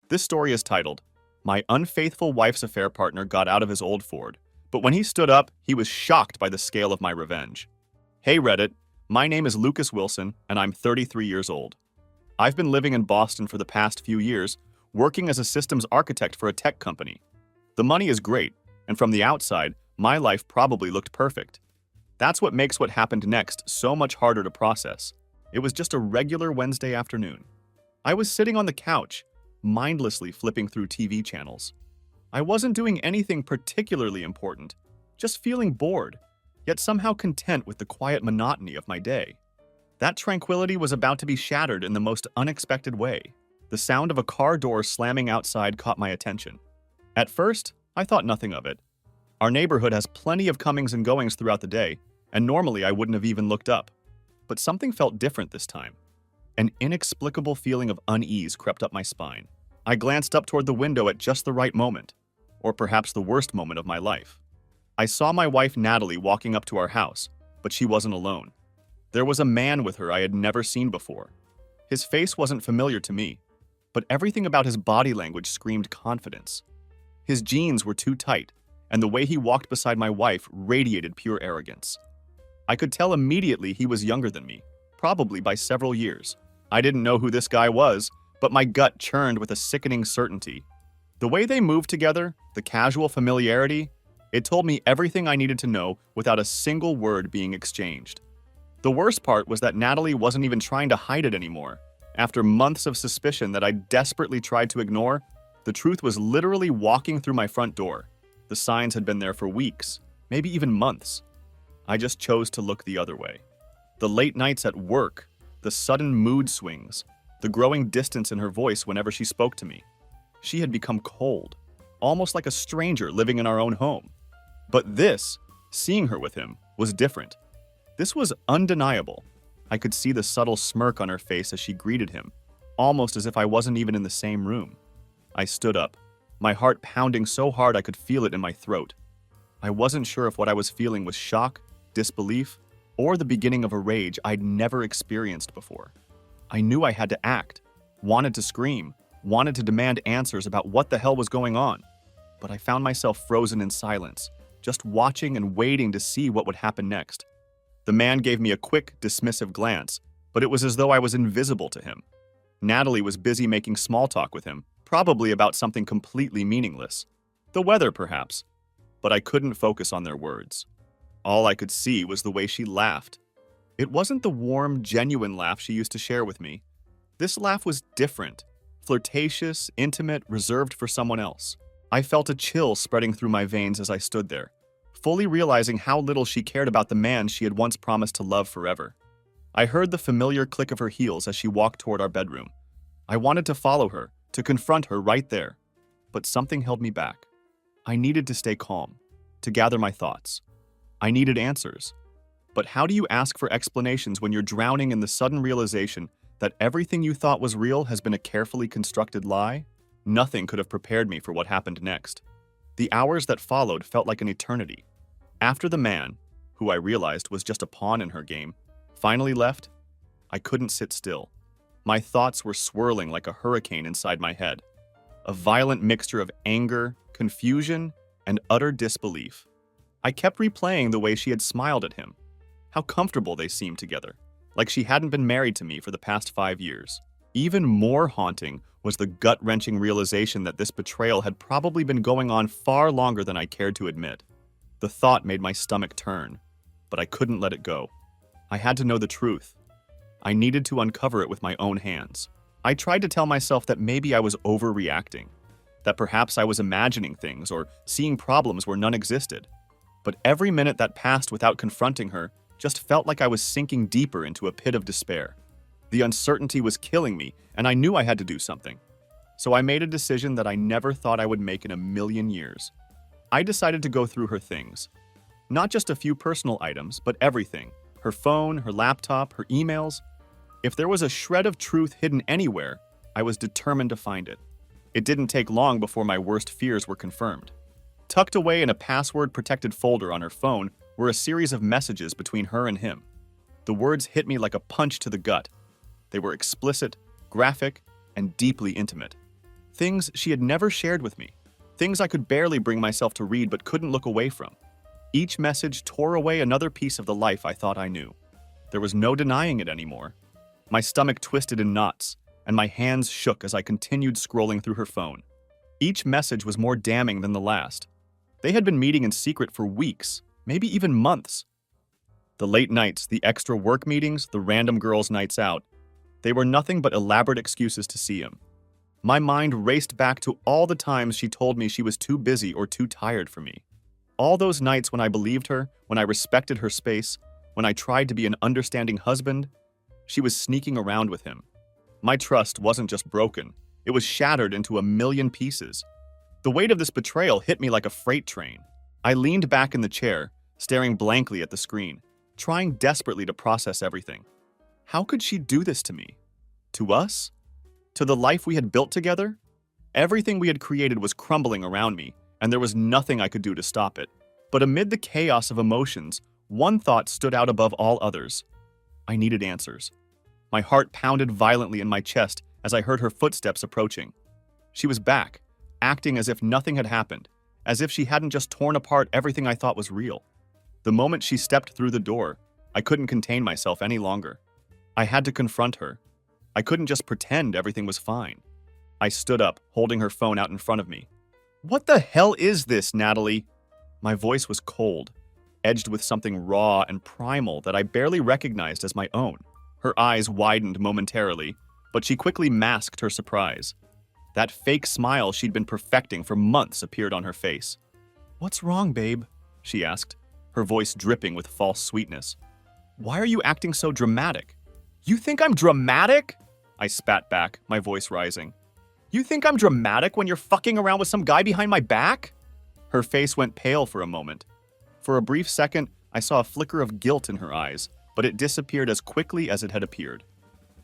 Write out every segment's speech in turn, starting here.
This story is titled, My Unfaithful Wife's Affair Partner Got Out of His Old Ford, but when he stood up, he was shocked by the scale of my revenge. Hey Reddit, my name is Lucas Wilson, and I'm 33 years old. I've been living in Boston for the past few years, working as a systems architect for a tech company. The money is great, and from the outside, my life probably looked perfect. That's what makes what happened next so much harder to process. It was just a regular Wednesday afternoon. I was sitting on the couch, mindlessly flipping through TV channels. I wasn't doing anything particularly important, just feeling bored, yet somehow content with the quiet monotony of my day. That tranquility was about to be shattered in the most unexpected way. The sound of a car door slamming outside caught my attention. At first, I thought nothing of it. Our neighborhood has plenty of comings and goings throughout the day, and normally I wouldn't have even looked up. But something felt different this time. An inexplicable feeling of unease crept up my spine. I glanced up toward the window at just the right moment, or perhaps the worst moment of my life. I saw my wife Natalie walking up to our house, but she wasn't alone. There was a man with her I had never seen before. His face wasn't familiar to me, but everything about his body language screamed confidence. His jeans were too tight, and the way he walked beside my wife radiated pure arrogance. I could tell immediately he was younger than me, probably by several years. I didn't know who this guy was, but my gut churned with a sickening certainty. The way they moved together, the casual familiarity, it told me everything I needed to know without a single word being exchanged. The worst part was that Natalie wasn't even trying to hide it anymore. After months of suspicion that I desperately tried to ignore, the truth was literally walking through my front door. The signs had been there for weeks, maybe even months. I just chose to look the other way. The late nights at work, the sudden mood swings, the growing distance in her voice whenever she spoke to me. She had become cold, almost like a stranger living in our own home. But this, seeing her with him, was different. This was undeniable. I could see the subtle smirk on her face as she greeted him, almost as if I wasn't even in the same room. I stood up, my heart pounding so hard I could feel it in my throat. I wasn't sure if what I was feeling was shock, disbelief, or the beginning of a rage I'd never experienced before. I knew I had to act, wanted to scream, wanted to demand answers about what the hell was going on. But I found myself frozen in silence, just watching and waiting to see what would happen next. The man gave me a quick, dismissive glance, but it was as though I was invisible to him. Natalie was busy making small talk with him, probably about something completely meaningless. The weather, perhaps. But I couldn't focus on their words. All I could see was the way she laughed. It wasn't the warm, genuine laugh she used to share with me. This laugh was different, flirtatious, intimate, reserved for someone else. I felt a chill spreading through my veins as I stood there, fully realizing how little she cared about the man she had once promised to love forever. I heard the familiar click of her heels as she walked toward our bedroom. I wanted to follow her, to confront her right there, but something held me back. I needed to stay calm, to gather my thoughts. I needed answers. But how do you ask for explanations when you're drowning in the sudden realization that everything you thought was real has been a carefully constructed lie? Nothing could have prepared me for what happened next. The hours that followed felt like an eternity. After the man, who I realized was just a pawn in her game, finally left, I couldn't sit still. My thoughts were swirling like a hurricane inside my head. A violent mixture of anger, confusion, and utter disbelief. I kept replaying the way she had smiled at him. How comfortable they seemed together, like she hadn't been married to me for the past 5 years. Even more haunting was the gut-wrenching realization that this betrayal had probably been going on far longer than I cared to admit. The thought made my stomach turn, but I couldn't let it go. I had to know the truth. I needed to uncover it with my own hands. I tried to tell myself that maybe I was overreacting, that perhaps I was imagining things or seeing problems where none existed. But every minute that passed without confronting her just felt like I was sinking deeper into a pit of despair. The uncertainty was killing me, and I knew I had to do something. So I made a decision that I never thought I would make in a million years. I decided to go through her things. Not just a few personal items, but everything. Her phone, her laptop, her emails. If there was a shred of truth hidden anywhere, I was determined to find it. It didn't take long before my worst fears were confirmed. Tucked away in a password-protected folder on her phone were a series of messages between her and him. The words hit me like a punch to the gut. They were explicit, graphic, and deeply intimate. Things she had never shared with me. Things I could barely bring myself to read but couldn't look away from. Each message tore away another piece of the life I thought I knew. There was no denying it anymore. My stomach twisted in knots, and my hands shook as I continued scrolling through her phone. Each message was more damning than the last. They had been meeting in secret for weeks, maybe even months. The late nights, the extra work meetings, the random girls' nights out, they were nothing but elaborate excuses to see him. My mind raced back to all the times she told me she was too busy or too tired for me. All those nights when I believed her, when I respected her space, when I tried to be an understanding husband, she was sneaking around with him. My trust wasn't just broken, it was shattered into a million pieces. The weight of this betrayal hit me like a freight train. I leaned back in the chair, staring blankly at the screen, trying desperately to process everything. How could she do this to me? To us? To the life we had built together? Everything we had created was crumbling around me, and there was nothing I could do to stop it. But amid the chaos of emotions, one thought stood out above all others. I needed answers. My heart pounded violently in my chest as I heard her footsteps approaching. She was back, acting as if nothing had happened, as if she hadn't just torn apart everything I thought was real. The moment she stepped through the door, I couldn't contain myself any longer. I had to confront her. I couldn't just pretend everything was fine. I stood up, holding her phone out in front of me. "What the hell is this, Natalie?" My voice was cold, edged with something raw and primal that I barely recognized as my own. Her eyes widened momentarily, but she quickly masked her surprise. That fake smile she'd been perfecting for months appeared on her face. "What's wrong, babe?" she asked, her voice dripping with false sweetness. "Why are you acting so dramatic?" "You think I'm dramatic?" I spat back, my voice rising. "You think I'm dramatic when you're fucking around with some guy behind my back?" Her face went pale for a moment. For a brief second, I saw a flicker of guilt in her eyes, but it disappeared as quickly as it had appeared.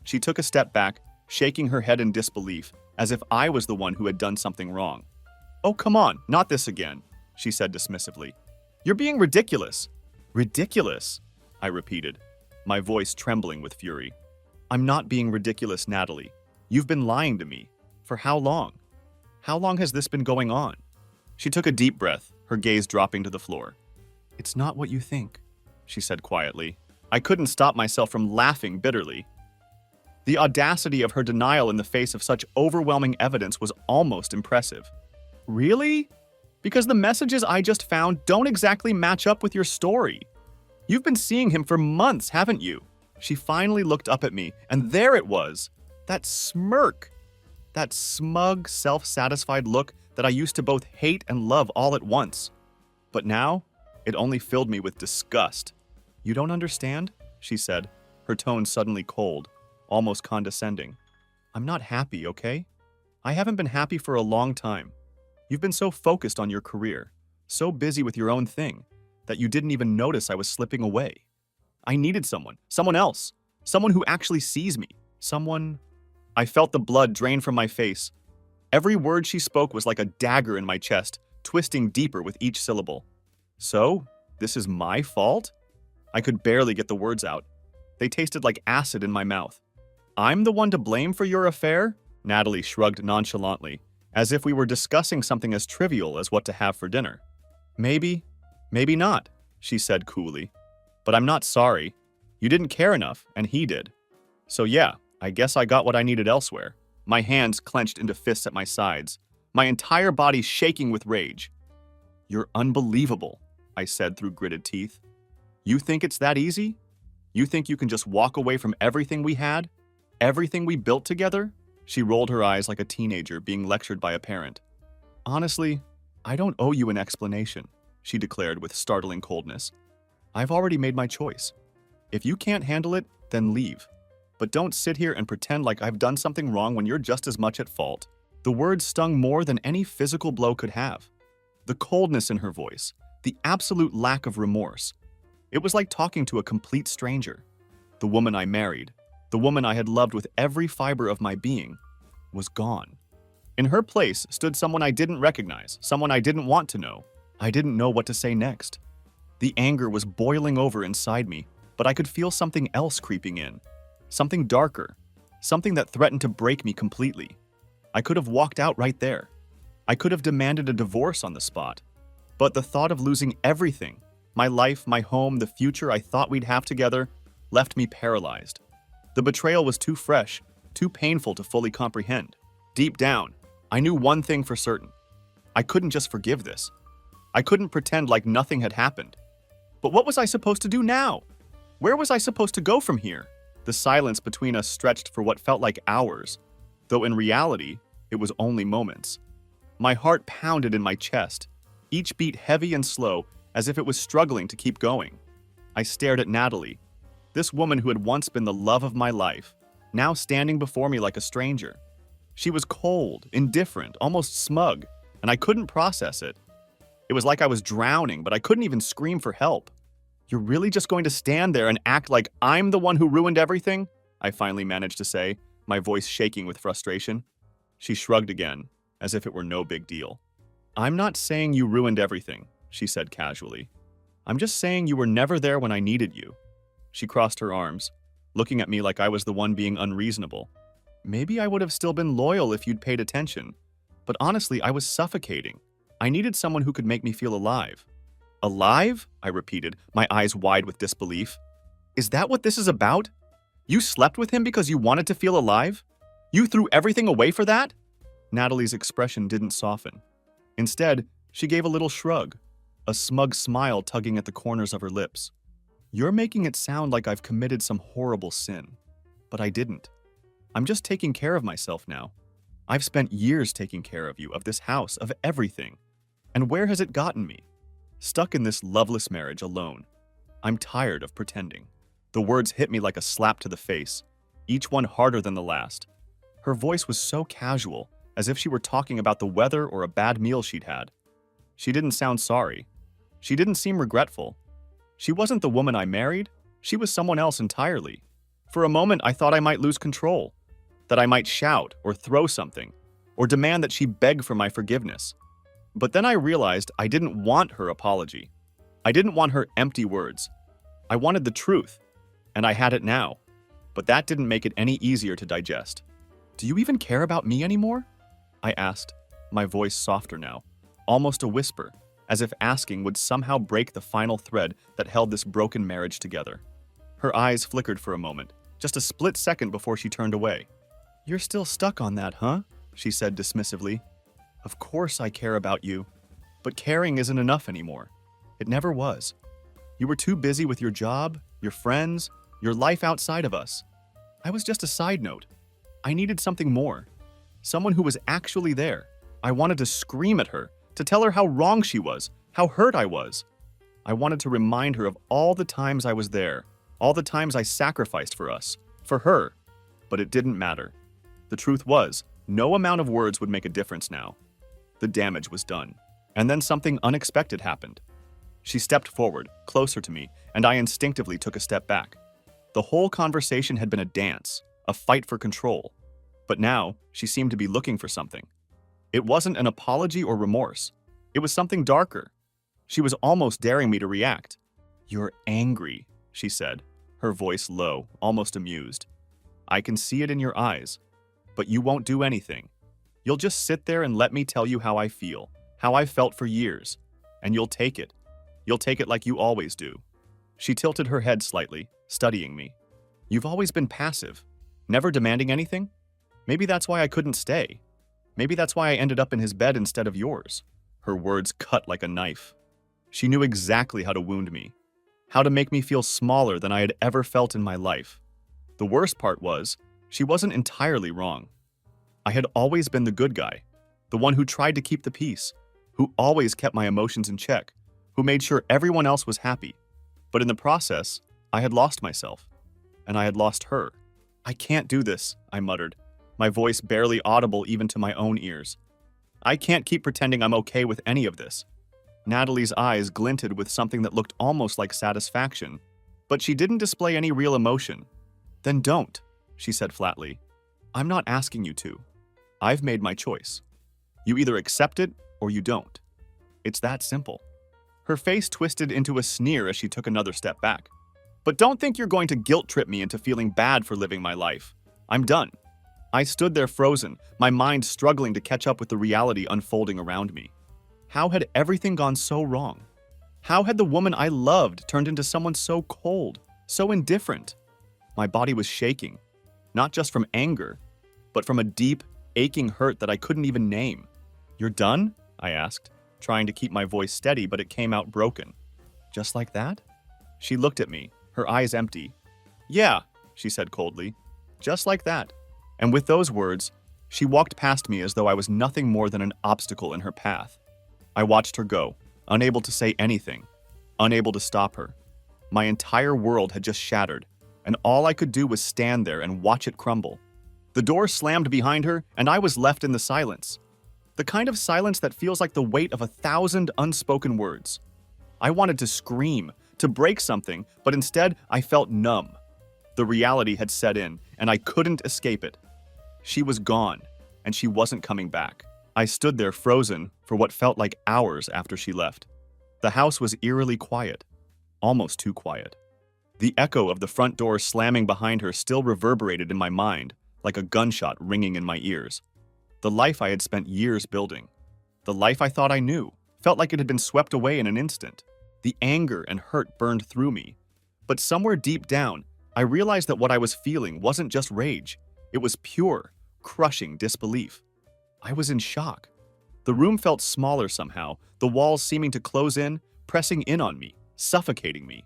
She took a step back, shaking her head in disbelief, as if I was the one who had done something wrong. "Oh, come on, not this again," she said dismissively. "You're being ridiculous." "Ridiculous?" I repeated, my voice trembling with fury. "I'm not being ridiculous, Natalie. You've been lying to me. For how long? How long has this been going on?" She took a deep breath, her gaze dropping to the floor. "It's not what you think," she said quietly. I couldn't stop myself from laughing bitterly. The audacity of her denial in the face of such overwhelming evidence was almost impressive. "Really? Because the messages I just found don't exactly match up with your story. You've been seeing him for months, haven't you?" She finally looked up at me, and there it was. That smirk. That smug, self-satisfied look that I used to both hate and love all at once. But now, it only filled me with disgust. "You don't understand?" she said, her tone suddenly cold, almost condescending. "I'm not happy, okay? I haven't been happy for a long time. You've been so focused on your career, so busy with your own thing, that you didn't even notice I was slipping away. I needed someone else, someone who actually sees me, someone—" I felt the blood drain from my face. Every word she spoke was like a dagger in my chest, twisting deeper with each syllable. "So, this is my fault?" I could barely get the words out. They tasted like acid in my mouth. "I'm the one to blame for your affair?" Natalie shrugged nonchalantly, as if we were discussing something as trivial as what to have for dinner. Maybe not," she said coolly. "But I'm not sorry. You didn't care enough, and he did. So yeah, I guess I got what I needed elsewhere." My hands clenched into fists at my sides, my entire body shaking with rage. "You're unbelievable," I said through gritted teeth. "You think it's that easy? You think you can just walk away from everything we had? Everything we built together?" She rolled her eyes like a teenager being lectured by a parent. "Honestly, I don't owe you an explanation," she declared with startling coldness. "I've already made my choice. If you can't handle it, then leave. But don't sit here and pretend like I've done something wrong when you're just as much at fault." The words stung more than any physical blow could have. The coldness in her voice, the absolute lack of remorse. It was like talking to a complete stranger. The woman I married, the woman I had loved with every fiber of my being, was gone. In her place stood someone I didn't recognize, someone I didn't want to know. I didn't know what to say next. The anger was boiling over inside me, but I could feel something else creeping in. Something darker, something that threatened to break me completely. I could have walked out right there. I could have demanded a divorce on the spot. But the thought of losing everything, my life, my home, the future I thought we'd have together, left me paralyzed. The betrayal was too fresh, too painful to fully comprehend. Deep down, I knew one thing for certain. I couldn't just forgive this. I couldn't pretend like nothing had happened. But what was I supposed to do now? Where was I supposed to go from here? The silence between us stretched for what felt like hours, though in reality, it was only moments. My heart pounded in my chest, each beat heavy and slow, as if it was struggling to keep going. I stared at Natalie, this woman who had once been the love of my life, now standing before me like a stranger. She was cold, indifferent, almost smug, and I couldn't process it. It was like I was drowning, but I couldn't even scream for help. "You're really just going to stand there and act like I'm the one who ruined everything?" I finally managed to say, my voice shaking with frustration. She shrugged again, as if it were no big deal. "I'm not saying you ruined everything," she said casually. "I'm just saying you were never there when I needed you." She crossed her arms, looking at me like I was the one being unreasonable. "Maybe I would have still been loyal if you'd paid attention, but honestly, I was suffocating. I needed someone who could make me feel alive." "Alive?" I repeated, my eyes wide with disbelief. "Is that what this is about? You slept with him because you wanted to feel alive? You threw everything away for that?" Natalie's expression didn't soften. Instead, she gave a little shrug, a smug smile tugging at the corners of her lips. "You're making it sound like I've committed some horrible sin. But I didn't. I'm just taking care of myself now. I've spent years taking care of you, of this house, of everything. And where has it gotten me? Stuck in this loveless marriage alone. I'm tired of pretending." The words hit me like a slap to the face, each one harder than the last. Her voice was so casual, as if she were talking about the weather or a bad meal she'd had. She didn't sound sorry. She didn't seem regretful. She wasn't the woman I married. She was someone else entirely. For a moment, I thought I might lose control, that I might shout or throw something, or demand that she beg for my forgiveness. But then I realized I didn't want her apology. I didn't want her empty words. I wanted the truth, and I had it now. But that didn't make it any easier to digest. "Do you even care about me anymore?" I asked, my voice softer now, almost a whisper, as if asking would somehow break the final thread that held this broken marriage together. Her eyes flickered for a moment, just a split second before she turned away. "You're still stuck on that, huh?" she said dismissively. "Of course I care about you, but caring isn't enough anymore. It never was. You were too busy with your job, your friends, your life outside of us. I was just a side note. I needed something more. Someone who was actually there. I wanted to scream at her, to tell her how wrong she was, how hurt I was. I wanted to remind her of all the times I was there, all the times I sacrificed for us, for her. But it didn't matter. The truth was, no amount of words would make a difference now. The damage was done. And then something unexpected happened. She stepped forward, closer to me, and I instinctively took a step back. The whole conversation had been a dance, a fight for control. But now, she seemed to be looking for something. It wasn't an apology or remorse. It was something darker. She was almost daring me to react. "You're angry," she said, her voice low, almost amused. "I can see it in your eyes. But you won't do anything. You'll just sit there and let me tell you how I feel, how I've felt for years. And you'll take it. You'll take it like you always do." She tilted her head slightly, studying me. "You've always been passive, never demanding anything? Maybe that's why I couldn't stay. Maybe that's why I ended up in his bed instead of yours." Her words cut like a knife. She knew exactly how to wound me, how to make me feel smaller than I had ever felt in my life. The worst part was, she wasn't entirely wrong. I had always been the good guy, the one who tried to keep the peace, who always kept my emotions in check, who made sure everyone else was happy. But in the process, I had lost myself, and I had lost her. "I can't do this," I muttered, my voice barely audible even to my own ears. "I can't keep pretending I'm okay with any of this." Natalie's eyes glinted with something that looked almost like satisfaction, but she didn't display any real emotion. "Then don't," she said flatly. "I'm not asking you to. I've made my choice. You either accept it or you don't. It's that simple." Her face twisted into a sneer as she took another step back. "But don't think you're going to guilt trip me into feeling bad for living my life. I'm done. I stood there frozen, my mind struggling to catch up with the reality unfolding around me. How had everything gone so wrong? How had the woman I loved turned into someone so cold, so indifferent? My body was shaking, not just from anger, but from a deep, aching hurt that I couldn't even name. "You're done?" I asked, trying to keep my voice steady, but it came out broken. "Just like that?" She looked at me, her eyes empty. "Yeah," she said coldly, "just like that." And with those words, she walked past me as though I was nothing more than an obstacle in her path. I watched her go, unable to say anything, unable to stop her. My entire world had just shattered, and all I could do was stand there and watch it crumble. The door slammed behind her, and I was left in the silence. The kind of silence that feels like the weight of 1,000 unspoken words. I wanted to scream, to break something, but instead I felt numb. The reality had set in, and I couldn't escape it. She was gone, and she wasn't coming back. I stood there frozen for what felt like hours after she left. The house was eerily quiet, almost too quiet. The echo of the front door slamming behind her still reverberated in my mind, like a gunshot ringing in my ears. The life I had spent years building, the life I thought I knew, felt like it had been swept away in an instant. The anger and hurt burned through me. But somewhere deep down, I realized that what I was feeling wasn't just rage. It was pure, crushing disbelief. I was in shock. The room felt smaller somehow, the walls seeming to close in, pressing in on me, suffocating me.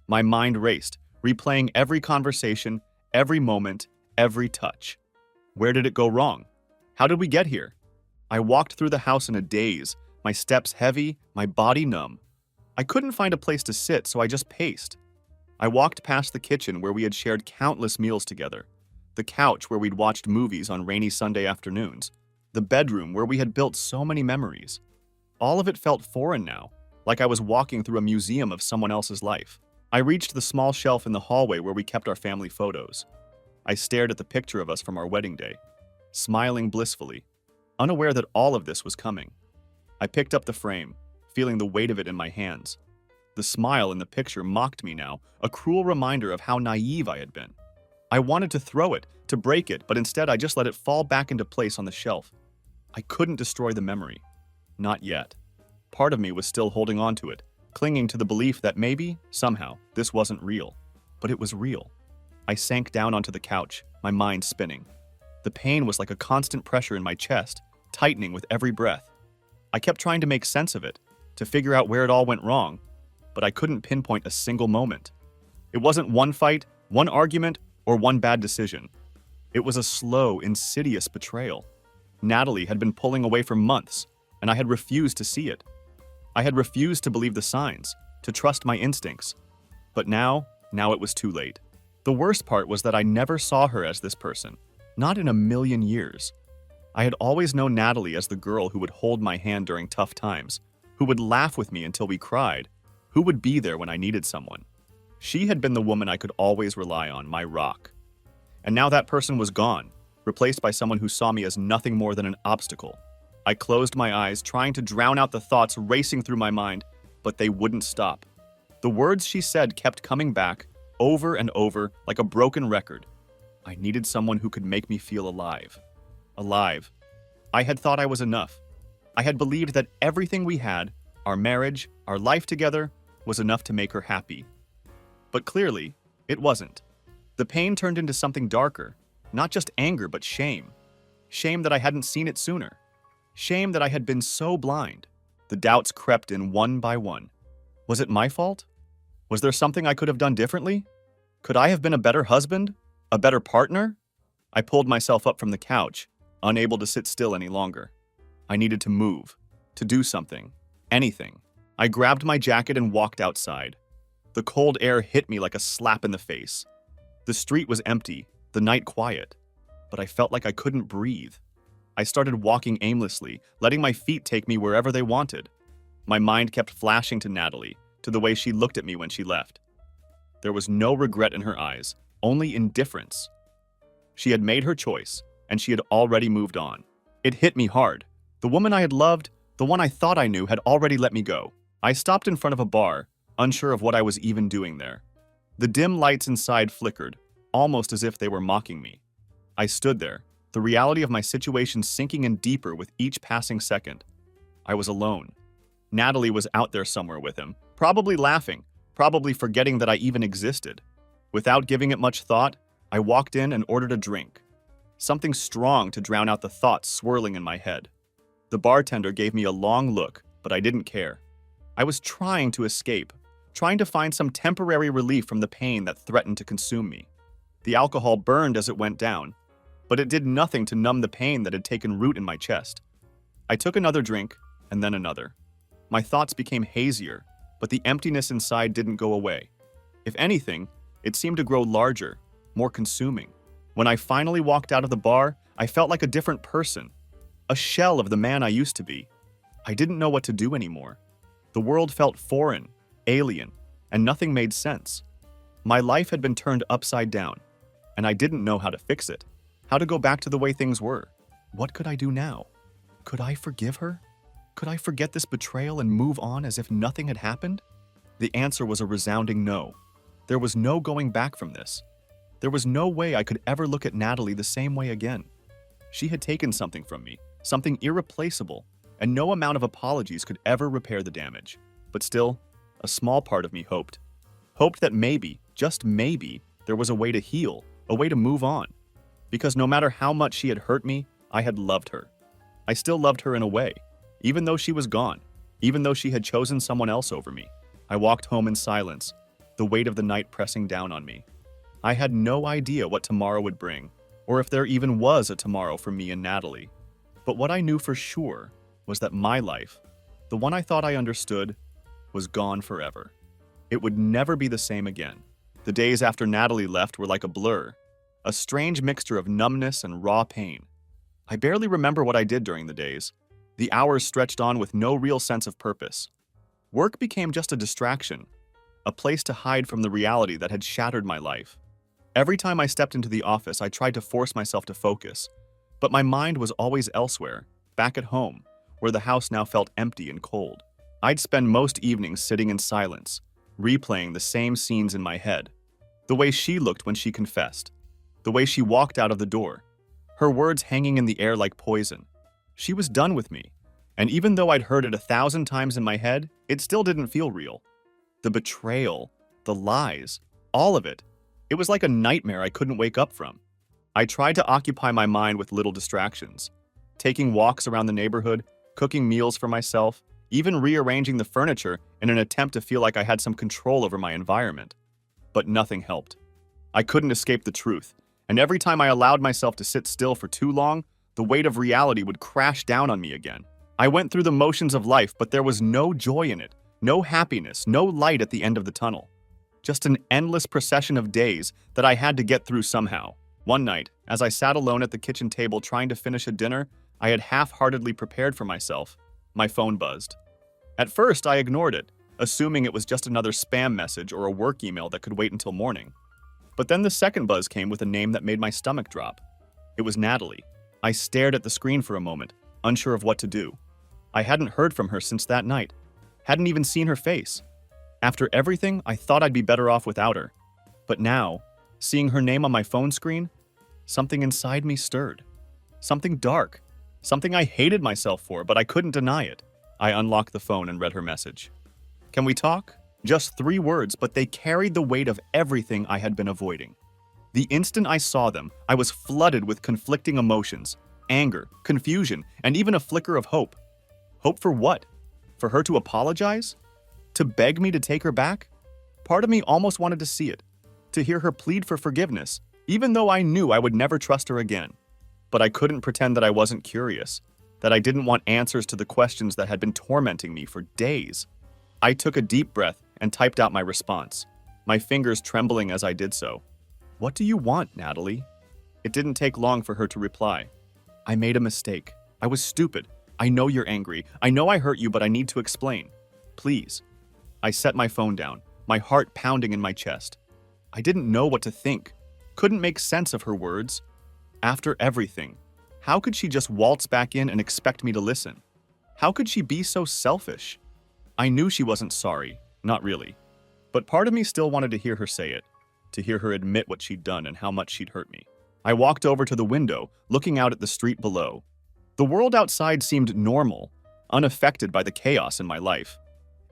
My mind raced, replaying every conversation, every moment, every touch. Where did it go wrong? How did we get here? I walked through the house in a daze, my steps heavy, my body numb. I couldn't find a place to sit, so I just paced. I walked past the kitchen where we had shared countless meals together, the couch where we'd watched movies on rainy Sunday afternoons, the bedroom where we had built so many memories. All of it felt foreign now, like I was walking through a museum of someone else's life. I reached the small shelf in the hallway where we kept our family photos. I stared at the picture of us from our wedding day, smiling blissfully, unaware that all of this was coming. I picked up the frame, feeling the weight of it in my hands. The smile in the picture mocked me now, a cruel reminder of how naive I had been. I wanted to throw it, to break it, but instead I just let it fall back into place on the shelf. I couldn't destroy the memory. Not yet. Part of me was still holding on to it, clinging to the belief that maybe, somehow, this wasn't real. But it was real. I sank down onto the couch, my mind spinning. The pain was like a constant pressure in my chest, tightening with every breath. I kept trying to make sense of it, to figure out where it all went wrong, but I couldn't pinpoint a single moment. It wasn't one fight, one argument, or one bad decision. It was a slow, insidious betrayal. Natalie had been pulling away for months, and I had refused to see it. I had refused to believe the signs, to trust my instincts. But now it was too late. The worst part was that I never saw her as this person, not in a million years. I had always known Natalie as the girl who would hold my hand during tough times, who would laugh with me until we cried, who would be there when I needed someone. She had been the woman I could always rely on, my rock. And now that person was gone, replaced by someone who saw me as nothing more than an obstacle. I closed my eyes, trying to drown out the thoughts racing through my mind, but they wouldn't stop. The words she said kept coming back, over and over, like a broken record. I needed someone who could make me feel alive. Alive. I had thought I was enough. I had believed that everything we had, our marriage, our life together, was enough to make her happy. But clearly, it wasn't. The pain turned into something darker, not just anger, but shame. Shame that I hadn't seen it sooner. Shame that I had been so blind. The doubts crept in one by one. Was it my fault? Was there something I could have done differently? Could I have been a better husband? A better partner? I pulled myself up from the couch, unable to sit still any longer. I needed to move, to do something, anything. I grabbed my jacket and walked outside. The cold air hit me like a slap in the face. The street was empty, the night quiet, but I felt like I couldn't breathe. I started walking aimlessly, letting my feet take me wherever they wanted. My mind kept flashing to Natalie, to the way she looked at me when she left. There was no regret in her eyes, only indifference. She had made her choice, and she had already moved on. It hit me hard. The woman I had loved, the one I thought I knew, had already let me go. I stopped in front of a bar, unsure of what I was even doing there. The dim lights inside flickered, almost as if they were mocking me. I stood there, the reality of my situation sinking in deeper with each passing second. I was alone. Natalie was out there somewhere with him, probably laughing, probably forgetting that I even existed. Without giving it much thought, I walked in and ordered a drink. Something strong to drown out the thoughts swirling in my head. The bartender gave me a long look, but I didn't care. I was trying to escape, trying to find some temporary relief from the pain that threatened to consume me. The alcohol burned as it went down, but it did nothing to numb the pain that had taken root in my chest. I took another drink, and then another. My thoughts became hazier, but the emptiness inside didn't go away. If anything, it seemed to grow larger, more consuming. When I finally walked out of the bar, I felt like a different person, a shell of the man I used to be. I didn't know what to do anymore. The world felt foreign, alien, and nothing made sense. My life had been turned upside down, and I didn't know how to fix it, how to go back to the way things were. What could I do now? Could I forgive her? Could I forget this betrayal and move on as if nothing had happened? The answer was a resounding no. There was no going back from this. There was no way I could ever look at Natalie the same way again. She had taken something from me, something irreplaceable, and no amount of apologies could ever repair the damage. But still, a small part of me hoped. Hoped that maybe, just maybe, there was a way to heal, a way to move on. Because no matter how much she had hurt me, I had loved her. I still loved her in a way, even though she was gone, even though she had chosen someone else over me. I walked home in silence, the weight of the night pressing down on me. I had no idea what tomorrow would bring, or if there even was a tomorrow for me and Natalie. But what I knew for sure was that my life, the one I thought I understood, was gone forever. It would never be the same again. The days after Natalie left were like a blur, a strange mixture of numbness and raw pain. I barely remember what I did during the days. The hours stretched on with no real sense of purpose. Work became just a distraction, a place to hide from the reality that had shattered my life. Every time I stepped into the office, I tried to force myself to focus, but my mind was always elsewhere, back at home, where the house now felt empty and cold. I'd spend most evenings sitting in silence, replaying the same scenes in my head. The way she looked when she confessed, the way she walked out of the door, her words hanging in the air like poison. She was done with me, and even though I'd heard it 1,000 times in my head, it still didn't feel real. The betrayal, the lies, all of it. It was like a nightmare I couldn't wake up from. I tried to occupy my mind with little distractions, taking walks around the neighborhood, cooking meals for myself, even rearranging the furniture in an attempt to feel like I had some control over my environment. But nothing helped. I couldn't escape the truth, and every time I allowed myself to sit still for too long, the weight of reality would crash down on me again. I went through the motions of life, but there was no joy in it, no happiness, no light at the end of the tunnel. Just an endless procession of days that I had to get through somehow. One night, as I sat alone at the kitchen table trying to finish a dinner I had half-heartedly prepared for myself, my phone buzzed. At first, I ignored it, assuming it was just another spam message or a work email that could wait until morning. But then the second buzz came with a name that made my stomach drop. It was Natalie. I stared at the screen for a moment, unsure of what to do. I hadn't heard from her since that night, hadn't even seen her face. After everything, I thought I'd be better off without her. But now, seeing her name on my phone screen, something inside me stirred. Something dark. Something I hated myself for, but I couldn't deny it. I unlocked the phone and read her message. "Can we talk?" Just 3 words, but they carried the weight of everything I had been avoiding. The instant I saw them, I was flooded with conflicting emotions, anger, confusion, and even a flicker of hope. Hope for what? For her to apologize? To beg me to take her back? Part of me almost wanted to see it, to hear her plead for forgiveness, even though I knew I would never trust her again. But I couldn't pretend that I wasn't curious, that I didn't want answers to the questions that had been tormenting me for days. I took a deep breath and typed out my response, my fingers trembling as I did so. "What do you want, Natalie?" It didn't take long for her to reply. "I made a mistake. I was stupid. I know you're angry. I know I hurt you, but I need to explain. Please." I set my phone down, my heart pounding in my chest. I didn't know what to think, couldn't make sense of her words. After everything, how could she just waltz back in and expect me to listen? How could she be so selfish? I knew she wasn't sorry, not really. But part of me still wanted to hear her say it, to hear her admit what she'd done and how much she'd hurt me. I walked over to the window, looking out at the street below. The world outside seemed normal, unaffected by the chaos in my life.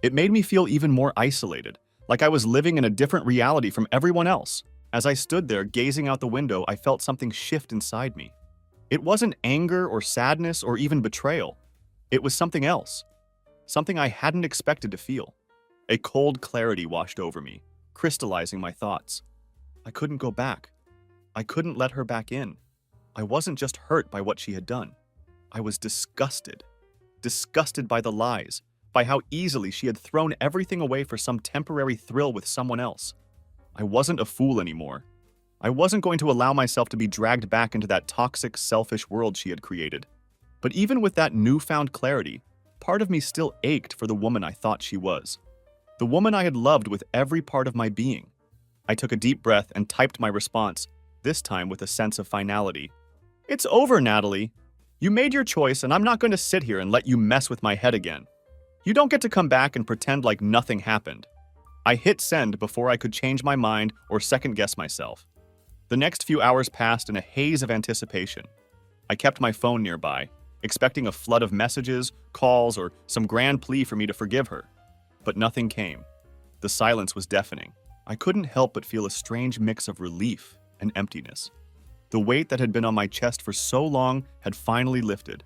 It made me feel even more isolated, like I was living in a different reality from everyone else. As I stood there gazing out the window, I felt something shift inside me. It wasn't anger or sadness or even betrayal. It was something else, something I hadn't expected to feel. A cold clarity washed over me, crystallizing my thoughts. I couldn't go back. I couldn't let her back in. I wasn't just hurt by what she had done. I was disgusted. Disgusted by the lies, by how easily she had thrown everything away for some temporary thrill with someone else. I wasn't a fool anymore. I wasn't going to allow myself to be dragged back into that toxic, selfish world she had created. But even with that newfound clarity, part of me still ached for the woman I thought she was. The woman I had loved with every part of my being. I took a deep breath and typed my response, this time with a sense of finality. "It's over, Natalie. You made your choice, and I'm not going to sit here and let you mess with my head again. You don't get to come back and pretend like nothing happened." I hit send before I could change my mind or second-guess myself. The next few hours passed in a haze of anticipation. I kept my phone nearby, expecting a flood of messages, calls, or some grand plea for me to forgive her. But nothing came. The silence was deafening. I couldn't help but feel a strange mix of relief and emptiness. The weight that had been on my chest for so long had finally lifted.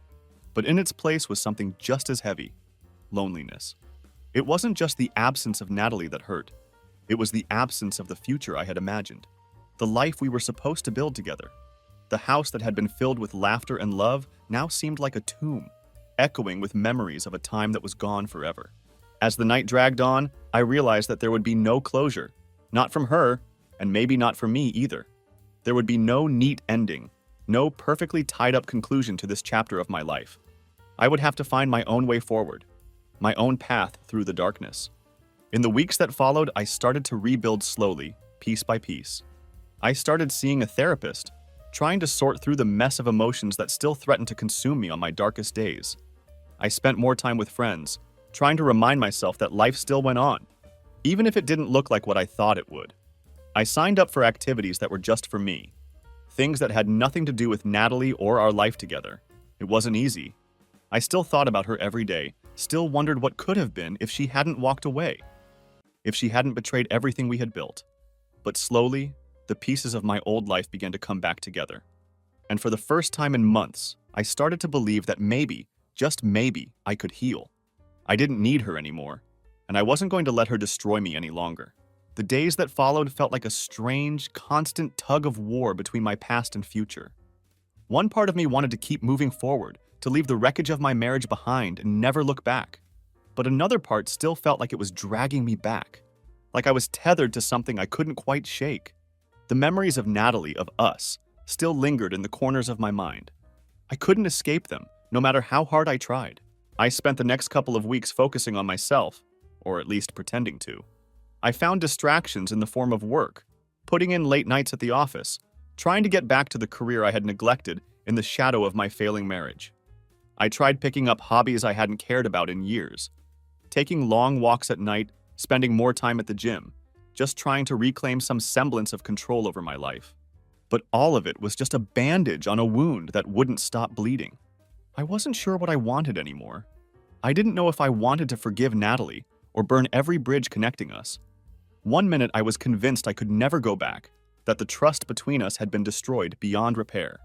But in its place was something just as heavy: loneliness. It wasn't just the absence of Natalie that hurt. It was the absence of the future I had imagined. The life we were supposed to build together. The house that had been filled with laughter and love now seemed like a tomb, echoing with memories of a time that was gone forever. As the night dragged on, I realized that there would be no closure. Not from her, and maybe not from me either. There would be no neat ending, no perfectly tied-up conclusion to this chapter of my life. I would have to find my own way forward, my own path through the darkness. In the weeks that followed, I started to rebuild slowly, piece by piece. I started seeing a therapist, trying to sort through the mess of emotions that still threatened to consume me on my darkest days. I spent more time with friends, trying to remind myself that life still went on, even if it didn't look like what I thought it would. I signed up for activities that were just for me, things that had nothing to do with Natalie or our life together. It wasn't easy. I still thought about her every day, still wondered what could have been if she hadn't walked away, if she hadn't betrayed everything we had built. But slowly, the pieces of my old life began to come back together. And for the first time in months, I started to believe that maybe, just maybe, I could heal. I didn't need her anymore, and I wasn't going to let her destroy me any longer. The days that followed felt like a strange, constant tug of war between my past and future. One part of me wanted to keep moving forward, to leave the wreckage of my marriage behind and never look back. But another part still felt like it was dragging me back, like I was tethered to something I couldn't quite shake. The memories of Natalie, of us, still lingered in the corners of my mind. I couldn't escape them, no matter how hard I tried. I spent the next couple of weeks focusing on myself, or at least pretending to. I found distractions in the form of work, putting in late nights at the office, trying to get back to the career I had neglected in the shadow of my failing marriage. I tried picking up hobbies I hadn't cared about in years, taking long walks at night, spending more time at the gym, just trying to reclaim some semblance of control over my life. But all of it was just a bandage on a wound that wouldn't stop bleeding. I wasn't sure what I wanted anymore. I didn't know if I wanted to forgive Natalie or burn every bridge connecting us. One minute I was convinced I could never go back, that the trust between us had been destroyed beyond repair.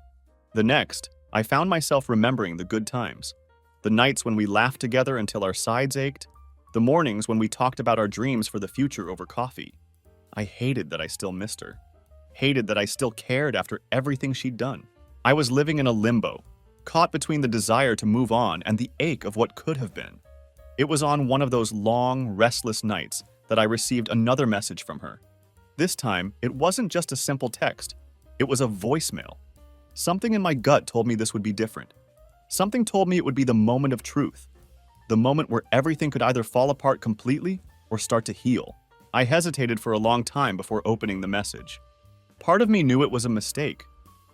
The next, I found myself remembering the good times, the nights when we laughed together until our sides ached, the mornings when we talked about our dreams for the future over coffee. I hated that I still missed her, hated that I still cared after everything she'd done. I was living in a limbo, caught between the desire to move on and the ache of what could have been. It was on one of those long, restless nights that I received another message from her. This time, it wasn't just a simple text. It was a voicemail. Something in my gut told me this would be different. Something told me it would be the moment of truth, the moment where everything could either fall apart completely or start to heal. I hesitated for a long time before opening the message. Part of me knew it was a mistake,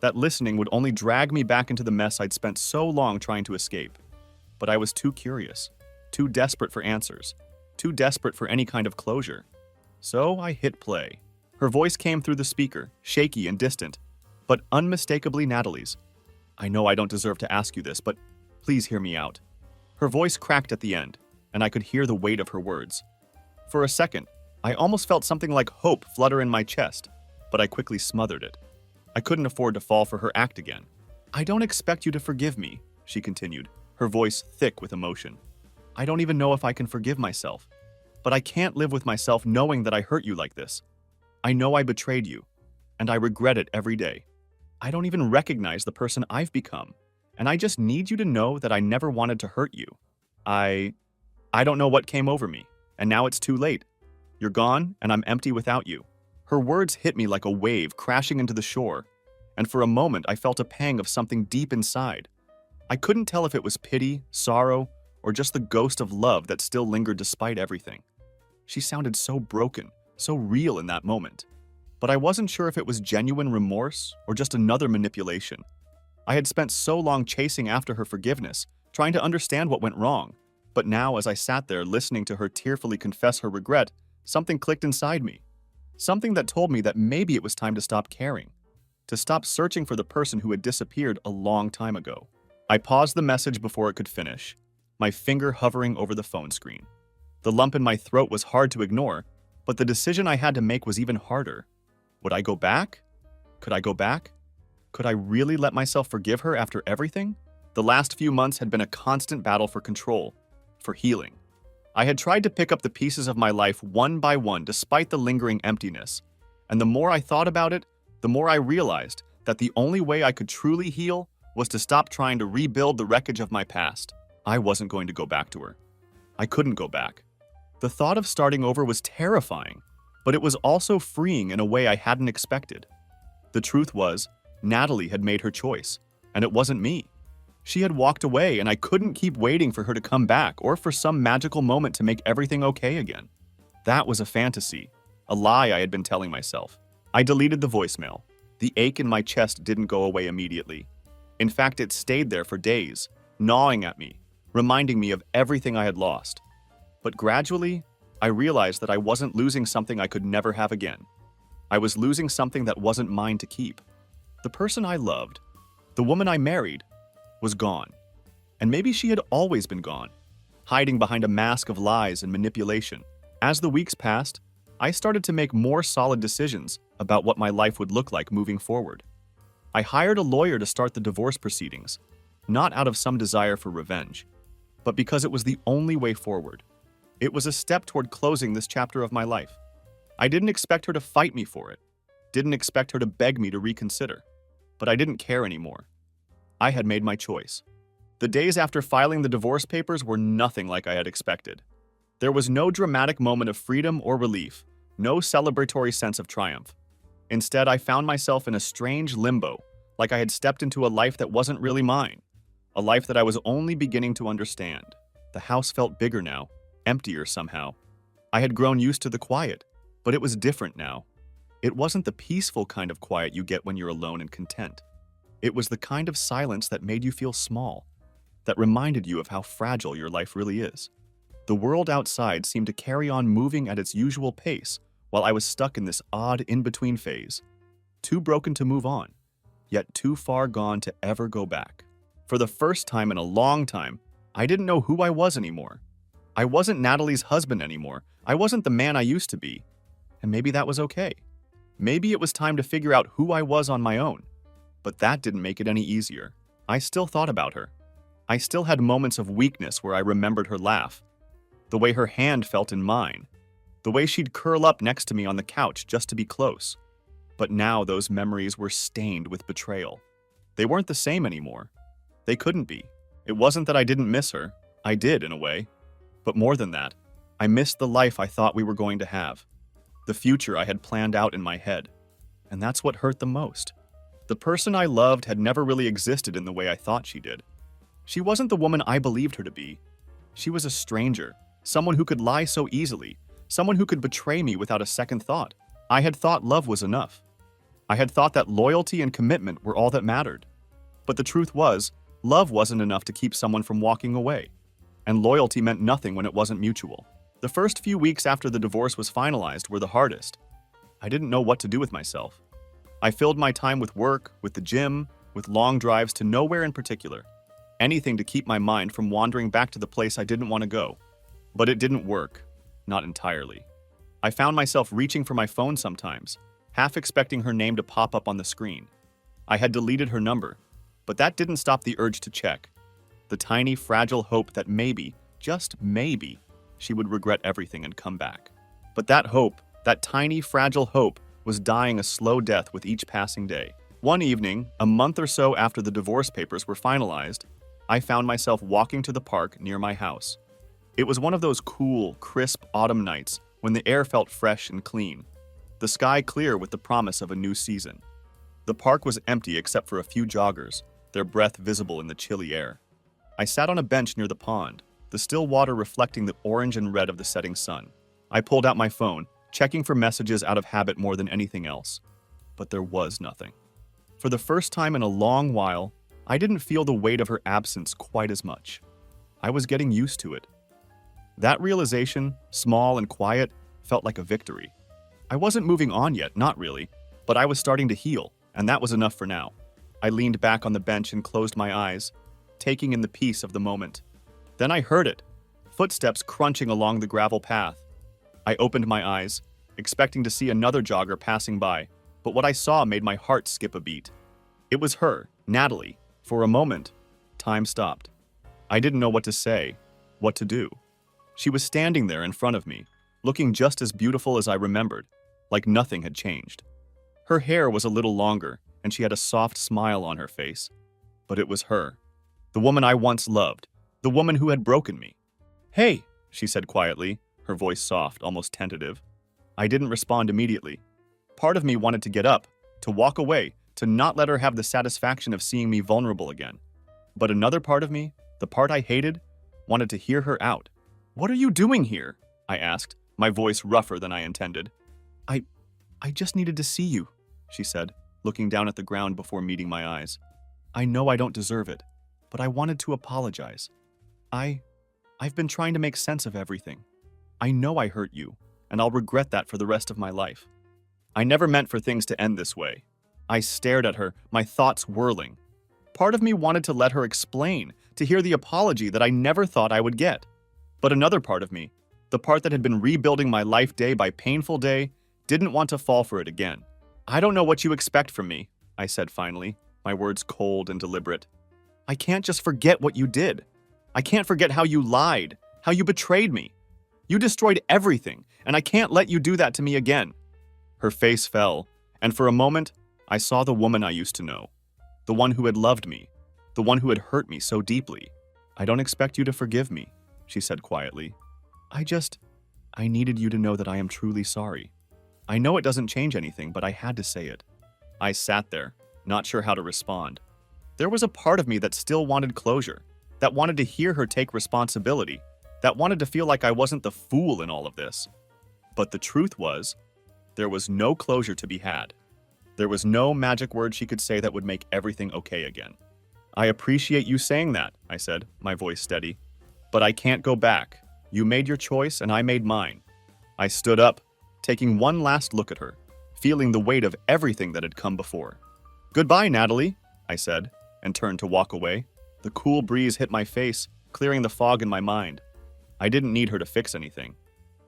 that listening would only drag me back into the mess I'd spent so long trying to escape. But I was too curious, too desperate for answers, too desperate for any kind of closure. So I hit play. Her voice came through the speaker, shaky and distant. but unmistakably Natalie's. I know I don't deserve to ask you this, but please hear me out. Her voice cracked at the end, and I could hear the weight of her words. For a second, I almost felt something like hope flutter in my chest, but I quickly smothered it. I couldn't afford to fall for her act again. I don't expect you to forgive me, she continued, her voice thick with emotion. I don't even know if I can forgive myself, but I can't live with myself knowing that I hurt you like this. I know I betrayed you, and I regret it every day. I don't even recognize the person I've become, and I just need you to know that I never wanted to hurt you. I don't know what came over me, and now it's too late. You're gone, and I'm empty without you. Her words hit me like a wave crashing into the shore, and for a moment I felt a pang of something deep inside. I couldn't tell if it was pity, sorrow, or just the ghost of love that still lingered despite everything. She sounded so broken, so real in that moment. But I wasn't sure if it was genuine remorse or just another manipulation. I had spent so long chasing after her forgiveness, trying to understand what went wrong. But now, as I sat there listening to her tearfully confess her regret, something clicked inside me. Something that told me that maybe it was time to stop caring, to stop searching for the person who had disappeared a long time ago. I paused the message before it could finish, my finger hovering over the phone screen. The lump in my throat was hard to ignore, but the decision I had to make was even harder. Would I go back? Could I go back? Could I really let myself forgive her after everything? The last few months had been a constant battle for control, for healing. I had tried to pick up the pieces of my life one by one despite the lingering emptiness, and the more I thought about it, the more I realized that the only way I could truly heal was to stop trying to rebuild the wreckage of my past. I wasn't going to go back to her. I couldn't go back. The thought of starting over was terrifying, but it was also freeing in a way I hadn't expected. The truth was, Natalie had made her choice, and it wasn't me. She had walked away, and I couldn't keep waiting for her to come back or for some magical moment to make everything okay again. That was a fantasy, a lie I had been telling myself. I deleted the voicemail. The ache in my chest didn't go away immediately. In fact, it stayed there for days, gnawing at me, reminding me of everything I had lost. But gradually, I realized that I wasn't losing something I could never have again. I was losing something that wasn't mine to keep. The person I loved, the woman I married, was gone. And maybe she had always been gone, hiding behind a mask of lies and manipulation. As the weeks passed, I started to make more solid decisions about what my life would look like moving forward. I hired a lawyer to start the divorce proceedings, not out of some desire for revenge, but because it was the only way forward. It was a step toward closing this chapter of my life. I didn't expect her to fight me for it, didn't expect her to beg me to reconsider, but I didn't care anymore. I had made my choice. The days after filing the divorce papers were nothing like I had expected. There was no dramatic moment of freedom or relief, no celebratory sense of triumph. Instead, I found myself in a strange limbo, like I had stepped into a life that wasn't really mine, a life that I was only beginning to understand. The house felt bigger now, emptier somehow. I had grown used to the quiet, but it was different now. It wasn't the peaceful kind of quiet you get when you're alone and content. It was the kind of silence that made you feel small, that reminded you of how fragile your life really is. The world outside seemed to carry on moving at its usual pace, while I was stuck in this odd in-between phase, too broken to move on, yet too far gone to ever go back. For the first time in a long time, I didn't know who I was anymore. I wasn't Natalie's husband anymore. I wasn't the man I used to be. And maybe that was okay. Maybe it was time to figure out who I was on my own. But that didn't make it any easier. I still thought about her. I still had moments of weakness where I remembered her laugh, the way her hand felt in mine, the way she'd curl up next to me on the couch just to be close. But now those memories were stained with betrayal. They weren't the same anymore. They couldn't be. It wasn't that I didn't miss her. I did, in a way. But more than that, I missed the life I thought we were going to have, the future I had planned out in my head. And that's what hurt the most. The person I loved had never really existed in the way I thought she did. She wasn't the woman I believed her to be. She was a stranger, someone who could lie so easily, someone who could betray me without a second thought. I had thought love was enough. I had thought that loyalty and commitment were all that mattered. But the truth was, love wasn't enough to keep someone from walking away. And loyalty meant nothing when it wasn't mutual. The first few weeks after the divorce was finalized were the hardest. I didn't know what to do with myself. I filled my time with work, with the gym, with long drives to nowhere in particular. Anything to keep my mind from wandering back to the place I didn't want to go. But it didn't work. Not entirely. I found myself reaching for my phone sometimes, half expecting her name to pop up on the screen. I had deleted her number, but that didn't stop the urge to check. The tiny, fragile hope that maybe, just maybe, she would regret everything and come back. But that hope, that tiny, fragile hope, was dying a slow death with each passing day. One evening, a month or so after the divorce papers were finalized, I found myself walking to the park near my house. It was one of those cool, crisp autumn nights when the air felt fresh and clean, the sky clear with the promise of a new season. The park was empty except for a few joggers, their breath visible in the chilly air. I sat on a bench near the pond, the still water reflecting the orange and red of the setting sun. I pulled out my phone, checking for messages out of habit more than anything else. But there was nothing. For the first time in a long while, I didn't feel the weight of her absence quite as much. I was getting used to it. That realization, small and quiet, felt like a victory. I wasn't moving on yet, not really, but I was starting to heal, and that was enough for now. I leaned back on the bench and closed my eyes, taking in the peace of the moment. Then I heard it, footsteps crunching along the gravel path. I opened my eyes, expecting to see another jogger passing by, but what I saw made my heart skip a beat. It was her, Natalie. For a moment, time stopped. I didn't know what to say, what to do. She was standing there in front of me, looking just as beautiful as I remembered, like nothing had changed. Her hair was a little longer, and she had a soft smile on her face. But it was her, the woman I once loved, the woman who had broken me. "Hey," she said quietly, her voice soft, almost tentative. I didn't respond immediately. Part of me wanted to get up, to walk away, to not let her have the satisfaction of seeing me vulnerable again. But another part of me, the part I hated, wanted to hear her out. "What are you doing here?" I asked, my voice rougher than I intended. I just needed to see you," she said, looking down at the ground before meeting my eyes. "I know I don't deserve it, but I wanted to apologize. I've been trying to make sense of everything. I know I hurt you, and I'll regret that for the rest of my life." I never meant for things to end this way. I stared at her, my thoughts whirling. Part of me wanted to let her explain, to hear the apology that I never thought I would get. But another part of me, the part that had been rebuilding my life day by painful day, didn't want to fall for it again. "I don't know what you expect from me," I said finally, my words cold and deliberate. "I can't just forget what you did. I can't forget how you lied, how you betrayed me. You destroyed everything, and I can't let you do that to me again." Her face fell, and for a moment, I saw the woman I used to know. The one who had loved me, the one who had hurt me so deeply. "I don't expect you to forgive me," she said quietly. I needed you to know that I am truly sorry. I know it doesn't change anything, but I had to say it." I sat there, not sure how to respond. There was a part of me that still wanted closure, that wanted to hear her take responsibility, that wanted to feel like I wasn't the fool in all of this. But the truth was, there was no closure to be had. There was no magic word she could say that would make everything okay again. "I appreciate you saying that," I said, my voice steady. "But I can't go back. You made your choice and I made mine." I stood up, taking one last look at her, feeling the weight of everything that had come before. "Goodbye, Natalie," I said, and turned to walk away. The cool breeze hit my face, clearing the fog in my mind. I didn't need her to fix anything.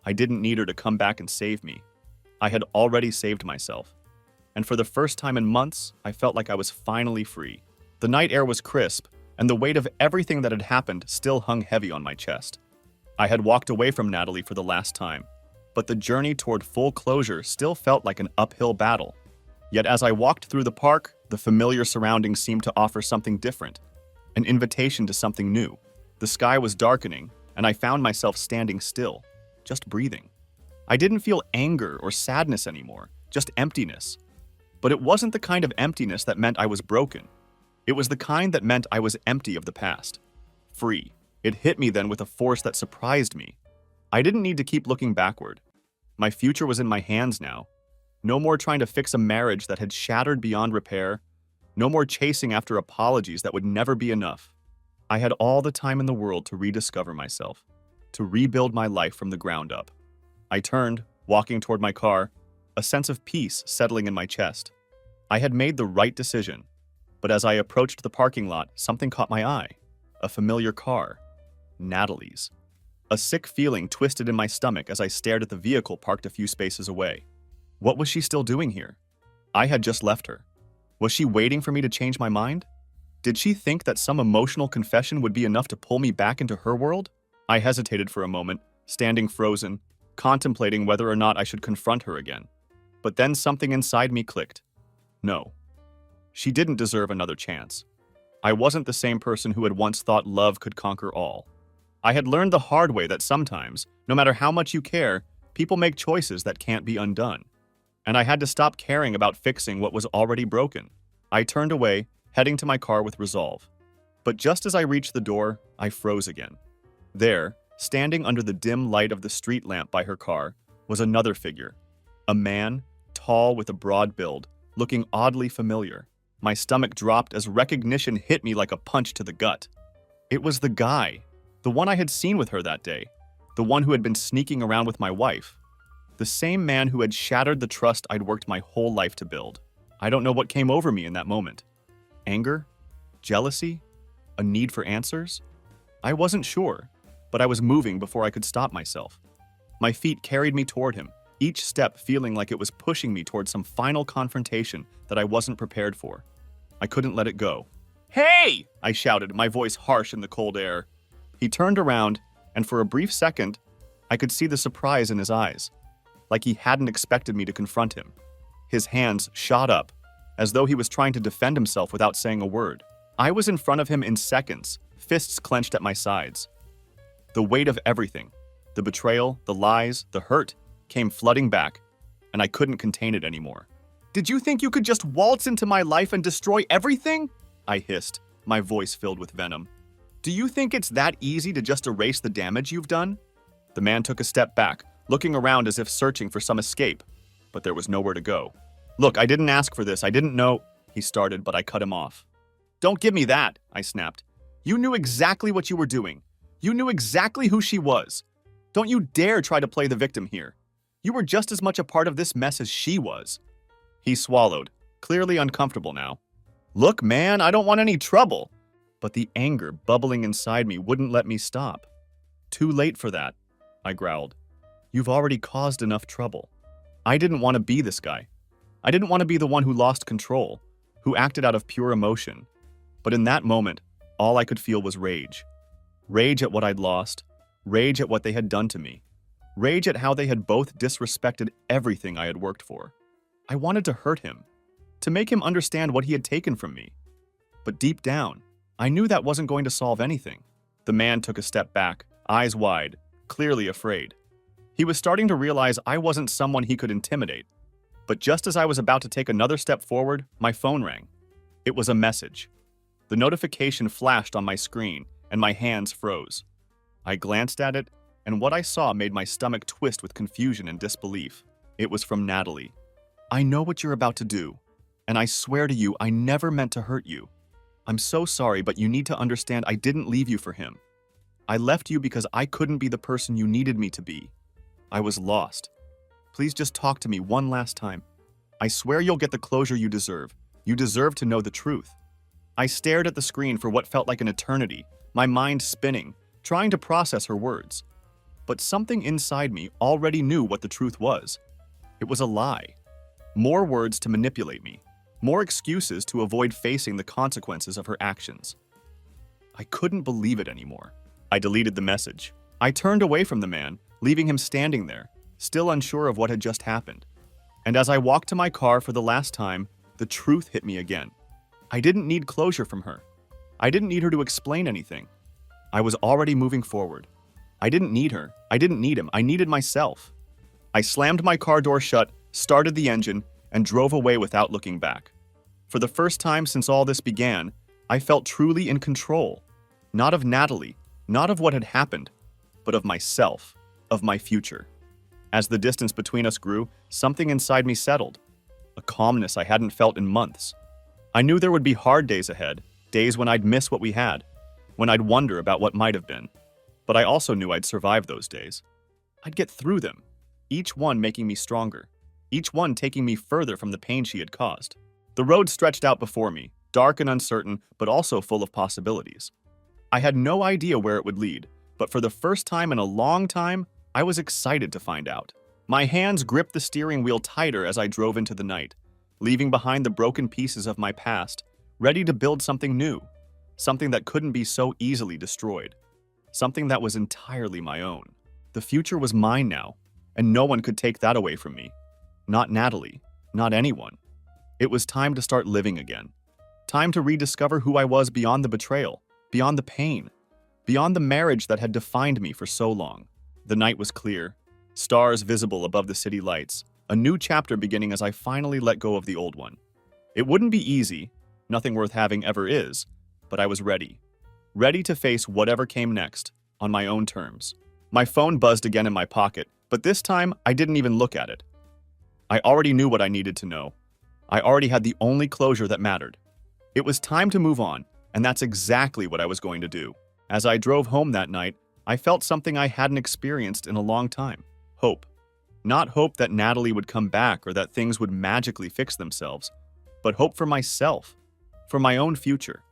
I didn't need her to come back and save me. I had already saved myself. And for the first time in months, I felt like I was finally free. The night air was crisp, and the weight of everything that had happened still hung heavy on my chest. I had walked away from Natalie for the last time, but the journey toward full closure still felt like an uphill battle. Yet as I walked through the park, the familiar surroundings seemed to offer something different, an invitation to something new. The sky was darkening, and I found myself standing still, just breathing. I didn't feel anger or sadness anymore, just emptiness. But it wasn't the kind of emptiness that meant I was broken. It was the kind that meant I was empty of the past. Free. It hit me then with a force that surprised me. I didn't need to keep looking backward. My future was in my hands now. No more trying to fix a marriage that had shattered beyond repair. No more chasing after apologies that would never be enough. I had all the time in the world to rediscover myself, to rebuild my life from the ground up. I turned, walking toward my car, a sense of peace settling in my chest. I had made the right decision, but as I approached the parking lot, something caught my eye. A familiar car. Natalie's. A sick feeling twisted in my stomach as I stared at the vehicle parked a few spaces away. What was she still doing here? I had just left her. Was she waiting for me to change my mind? Did she think that some emotional confession would be enough to pull me back into her world? I hesitated for a moment, standing frozen, contemplating whether or not I should confront her again. But then something inside me clicked. No. She didn't deserve another chance. I wasn't the same person who had once thought love could conquer all. I had learned the hard way that sometimes, no matter how much you care, people make choices that can't be undone. And I had to stop caring about fixing what was already broken. I turned away, heading to my car with resolve. But just as I reached the door, I froze again. There, standing under the dim light of the street lamp by her car, was another figure. A man, tall with a broad build, looking oddly familiar. My stomach dropped as recognition hit me like a punch to the gut. It was the guy, the one I had seen with her that day, the one who had been sneaking around with my wife. The same man who had shattered the trust I'd worked my whole life to build. I don't know what came over me in that moment. Anger? Jealousy? A need for answers? I wasn't sure, but I was moving before I could stop myself. My feet carried me toward him, each step feeling like it was pushing me toward some final confrontation that I wasn't prepared for. I couldn't let it go. "Hey!" I shouted, my voice harsh in the cold air. He turned around, and for a brief second, I could see the surprise in his eyes, like he hadn't expected me to confront him. His hands shot up, as though he was trying to defend himself without saying a word. I was in front of him in seconds, fists clenched at my sides. The weight of everything, the betrayal, the lies, the hurt, came flooding back, and I couldn't contain it anymore. "Did you think you could just waltz into my life and destroy everything?" I hissed, my voice filled with venom. "Do you think it's that easy to just erase the damage you've done?" The man took a step back, looking around as if searching for some escape, but there was nowhere to go. "Look, I didn't ask for this, I didn't know," he started, but I cut him off. "Don't give me that," I snapped. "You knew exactly what you were doing. You knew exactly who she was. Don't you dare try to play the victim here. You were just as much a part of this mess as she was." He swallowed, clearly uncomfortable now. "Look, man, I don't want any trouble." But the anger bubbling inside me wouldn't let me stop. "Too late for that," I growled. "You've already caused enough trouble." I didn't want to be this guy. I didn't want to be the one who lost control, who acted out of pure emotion. But in that moment, all I could feel was rage. Rage at what I'd lost, rage at what they had done to me, rage at how they had both disrespected everything I had worked for. I wanted to hurt him, to make him understand what he had taken from me. But deep down, I knew that wasn't going to solve anything. The man took a step back, eyes wide, clearly afraid. He was starting to realize I wasn't someone he could intimidate. But just as I was about to take another step forward, my phone rang. It was a message. The notification flashed on my screen, and my hands froze. I glanced at it, and what I saw made my stomach twist with confusion and disbelief. It was from Natalie. "I know what you're about to do, and I swear to you I never meant to hurt you. I'm so sorry, but you need to understand I didn't leave you for him. I left you because I couldn't be the person you needed me to be. I was lost. Please just talk to me one last time. I swear you'll get the closure you deserve. You deserve to know the truth." I stared at the screen for what felt like an eternity, my mind spinning, trying to process her words. But something inside me already knew what the truth was. It was a lie. More words to manipulate me. More excuses to avoid facing the consequences of her actions. I couldn't believe it anymore. I deleted the message. I turned away from the man, leaving him standing there, still unsure of what had just happened. And as I walked to my car for the last time, the truth hit me again. I didn't need closure from her. I didn't need her to explain anything. I was already moving forward. I didn't need her. I didn't need him. I needed myself. I slammed my car door shut, started the engine, and drove away without looking back. For the first time since all this began, I felt truly in control. Not of Natalie, not of what had happened, but of myself, of my future. As the distance between us grew, something inside me settled. A calmness I hadn't felt in months. I knew there would be hard days ahead, days when I'd miss what we had, when I'd wonder about what might have been. But I also knew I'd survive those days. I'd get through them, each one making me stronger, each one taking me further from the pain she had caused. The road stretched out before me, dark and uncertain, but also full of possibilities. I had no idea where it would lead, but for the first time in a long time, I was excited to find out. My hands gripped the steering wheel tighter as I drove into the night, leaving behind the broken pieces of my past, ready to build something new, something that couldn't be so easily destroyed, something that was entirely my own. The future was mine now, and no one could take that away from me. Not Natalie, not anyone. It was time to start living again. Time to rediscover who I was beyond the betrayal, beyond the pain, beyond the marriage that had defined me for so long. The night was clear, stars visible above the city lights, a new chapter beginning as I finally let go of the old one. It wouldn't be easy, nothing worth having ever is, but I was ready. Ready to face whatever came next, on my own terms. My phone buzzed again in my pocket, but this time I didn't even look at it. I already knew what I needed to know. I already had the only closure that mattered. It was time to move on, and that's exactly what I was going to do. As I drove home that night, I felt something I hadn't experienced in a long time. Hope. Not hope that Natalie would come back or that things would magically fix themselves, but hope for myself, for my own future.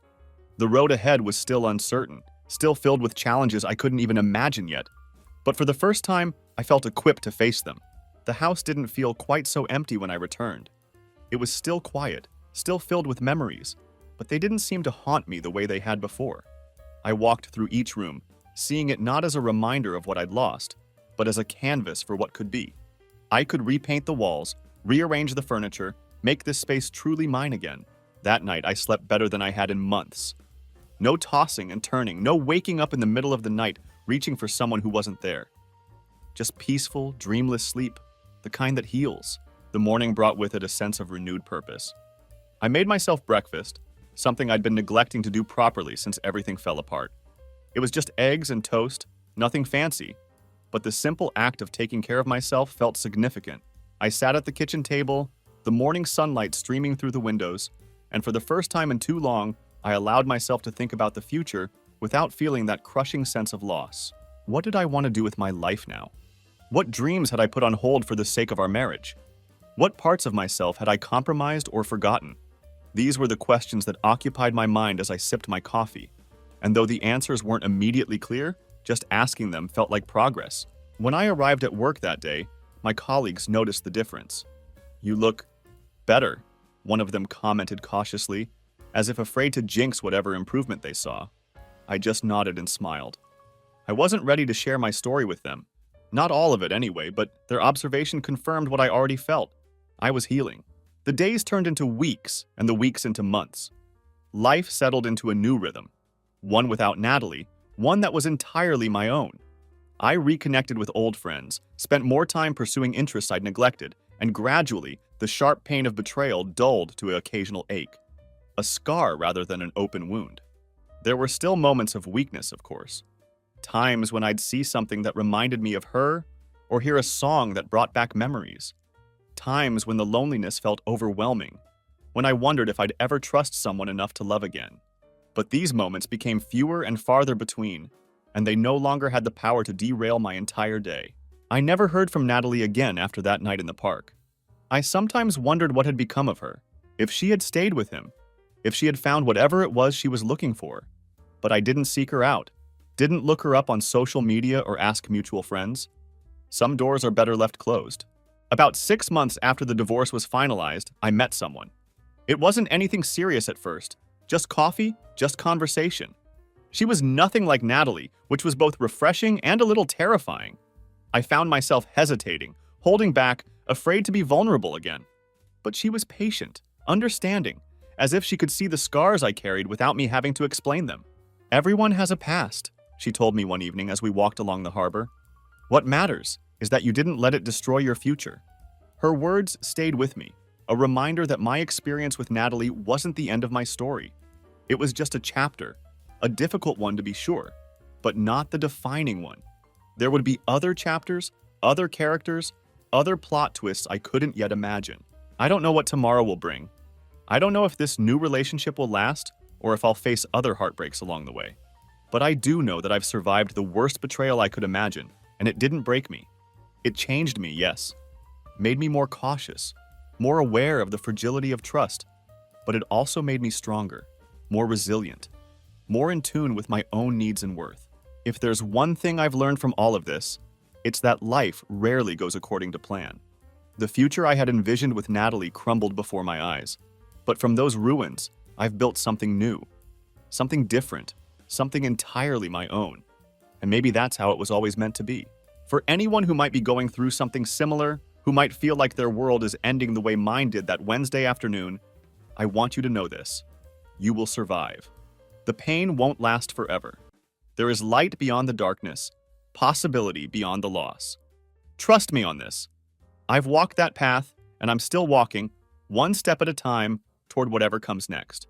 The road ahead was still uncertain, still filled with challenges I couldn't even imagine yet. But for the first time, I felt equipped to face them. The house didn't feel quite so empty when I returned. It was still quiet, still filled with memories, but they didn't seem to haunt me the way they had before. I walked through each room, seeing it not as a reminder of what I'd lost, but as a canvas for what could be. I could repaint the walls, rearrange the furniture, make this space truly mine again. That night, I slept better than I had in months. No tossing and turning, no waking up in the middle of the night, reaching for someone who wasn't there. Just peaceful, dreamless sleep, the kind that heals. The morning brought with it a sense of renewed purpose. I made myself breakfast, something I'd been neglecting to do properly since everything fell apart. It was just eggs and toast, nothing fancy, but the simple act of taking care of myself felt significant. I sat at the kitchen table, the morning sunlight streaming through the windows, and for the first time in too long, I allowed myself to think about the future without feeling that crushing sense of loss. What did I want to do with my life now? What dreams had I put on hold for the sake of our marriage? What parts of myself had I compromised or forgotten? These were the questions that occupied my mind as I sipped my coffee. And though the answers weren't immediately clear, just asking them felt like progress. When I arrived at work that day, my colleagues noticed the difference. "You look better," one of them commented cautiously, as if afraid to jinx whatever improvement they saw. I just nodded and smiled. I wasn't ready to share my story with them. Not all of it anyway, but their observation confirmed what I already felt. I was healing. The days turned into weeks, and the weeks into months. Life settled into a new rhythm. One without Natalie, one that was entirely my own. I reconnected with old friends, spent more time pursuing interests I'd neglected, and gradually, the sharp pain of betrayal dulled to an occasional ache. A scar rather than an open wound. There were still moments of weakness, of course. Times when I'd see something that reminded me of her, or hear a song that brought back memories. Times when the loneliness felt overwhelming, when I wondered if I'd ever trust someone enough to love again. But these moments became fewer and farther between, and they no longer had the power to derail my entire day. I never heard from Natalie again after that night in the park. I sometimes wondered what had become of her, if she had stayed with him, if she had found whatever it was she was looking for. But I didn't seek her out, didn't look her up on social media or ask mutual friends. Some doors are better left closed. About 6 months after the divorce was finalized, I met someone. It wasn't anything serious at first, just coffee, just conversation. She was nothing like Natalie, which was both refreshing and a little terrifying. I found myself hesitating, holding back, afraid to be vulnerable again. But she was patient, understanding, as if she could see the scars I carried without me having to explain them. "Everyone has a past," she told me one evening as we walked along the harbor. "What matters is that you didn't let it destroy your future." Her words stayed with me, a reminder that my experience with Natalie wasn't the end of my story. It was just a chapter, a difficult one to be sure, but not the defining one. There would be other chapters, other characters, other plot twists I couldn't yet imagine. I don't know what tomorrow will bring. I don't know if this new relationship will last, or if I'll face other heartbreaks along the way. But I do know that I've survived the worst betrayal I could imagine, and it didn't break me. It changed me, yes. Made me more cautious, more aware of the fragility of trust, but it also made me stronger, more resilient, more in tune with my own needs and worth. If there's one thing I've learned from all of this, it's that life rarely goes according to plan. The future I had envisioned with Natalie crumbled before my eyes. But from those ruins, I've built something new, something different, something entirely my own. And maybe that's how it was always meant to be. For anyone who might be going through something similar, who might feel like their world is ending the way mine did that Wednesday afternoon, I want you to know this. You will survive. The pain won't last forever. There is light beyond the darkness, possibility beyond the loss. Trust me on this. I've walked that path, and I'm still walking, one step at a time, toward whatever comes next.